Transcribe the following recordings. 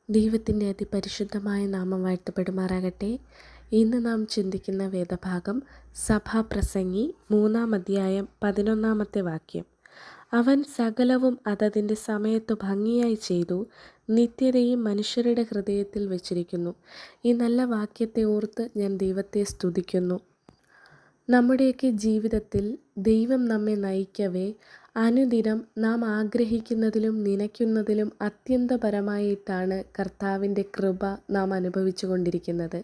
ദൈവത്തിൻ്റെ അതിപരിശുദ്ധമായ നാമം വാഴ്ത്തപ്പെടുമാറാകട്ടെ. ഇന്ന് നാം ചിന്തിക്കുന്ന വേദഭാഗം സഭാപ്രസംഗി 3-ാം അധ്യായം 11-ാമത്തെ വാക്യം. അവൻ സകലവും അതതിൻ്റെ സമയത്തു ഭംഗിയായി ചെയ്തു, നിത്യതയും മനുഷ്യരുടെ ഹൃദയത്തിൽ വച്ചിരിക്കുന്നു. ഈ നല്ല വാക്യത്തെ ഓർത്ത് ഞാൻ ദൈവത്തെ സ്തുതിക്കുന്നു. നമ്മുടെയൊക്കെ ജീവിതത്തിൽ ദൈവം നമ്മെ നയിക്കവേ അനുദിനം നാം ആഗ്രഹിക്കുന്നതിലും നനയ്ക്കുന്നതിലും അത്യന്തപരമായിട്ടാണ് കർത്താവിൻ്റെ കൃപ നാം അനുഭവിച്ചു കൊണ്ടിരിക്കുന്നത്.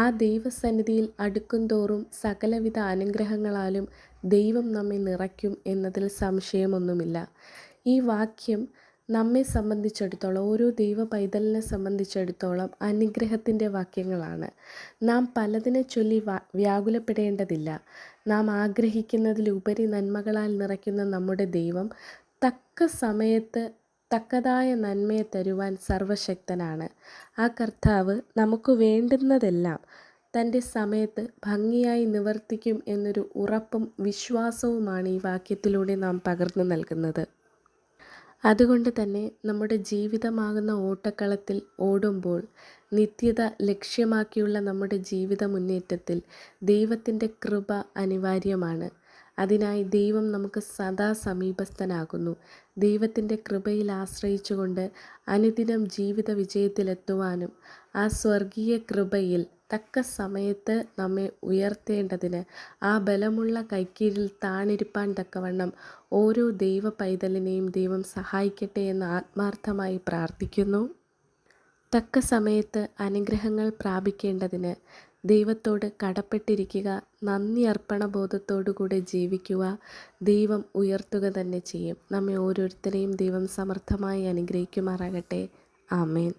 ആ ദൈവസന്നിധിയിൽ അടുക്കുംതോറും സകലവിധ അനുഗ്രഹങ്ങളാലും ദൈവം നമ്മെ നിറയ്ക്കും എന്നതിൽ സംശയമൊന്നുമില്ല. ഈ വാക്യം നമ്മെ സംബന്ധിച്ചിടത്തോളം, ഓരോ ദൈവ പൈതലിനെ സംബന്ധിച്ചിടത്തോളം അനുഗ്രഹത്തിൻ്റെ വാക്യങ്ങളാണ്. നാം പലതിനെ ചൊല്ലി വ്യാകുലപ്പെടേണ്ടതില്ല. നാം ആഗ്രഹിക്കുന്നതിലുപരി നന്മകളാൽ നിറയ്ക്കുന്ന നമ്മുടെ ദൈവം തക്ക സമയത്ത് തക്കതായ നന്മയെ തരുവാൻ സർവശക്തനാണ്. ആ കർത്താവ് നമുക്ക് വേണ്ടുന്നതെല്ലാം തൻ്റെ സമയത്ത് ഭംഗിയായി നിവർത്തിക്കും എന്നൊരു ഉറപ്പും വിശ്വാസവുമാണ് ഈ വാക്യത്തിലൂടെ നാം പകർന്നു നൽകുന്നത്. അതുകൊണ്ട് തന്നെ നമ്മുടെ ജീവിതമാകുന്ന ഓട്ടക്കളത്തിൽ ഓടുമ്പോൾ നിത്യത ലക്ഷ്യമാക്കിയുള്ള നമ്മുടെ ജീവിത മുന്നേറ്റത്തിൽ ദൈവത്തിൻ്റെ കൃപ അനിവാര്യമാണ്. അതിനായി ദൈവം നമുക്ക് സദാ സമീപസ്ഥനാകുന്നു. ദൈവത്തിൻ്റെ കൃപയിൽ ആശ്രയിച്ചുകൊണ്ട് അനുദിനം ജീവിത വിജയത്തിലെത്തുവാനും ആ സ്വർഗീയ കൃപയിൽ തക്ക സമയത്ത് നമ്മെ ഉയർത്തേണ്ടതിന് ആ ബലമുള്ള കൈക്കീഴിൽ താണിരിപ്പാൻ തക്കവണ്ണം ഓരോ ദൈവ പൈതലിനെയും ദൈവം സഹായിക്കട്ടെ എന്ന് ആത്മാർത്ഥമായി പ്രാർത്ഥിക്കുന്നു. തക്ക സമയത്ത് അനുഗ്രഹങ്ങൾ പ്രാപിക്കേണ്ടതിന് ദൈവത്തോട് കടപ്പെട്ടിരിക്കുക, നന്ദി അർപ്പണബോധത്തോടുകൂടെ ജീവിക്കുക. ദൈവം ഉയർത്തുക തന്നെ ചെയ്യും. നമ്മെ ഓരോരുത്തരെയും ദൈവം സമർത്ഥമായി അനുഗ്രഹിക്കുമാറാകട്ടെ. ആമേൻ.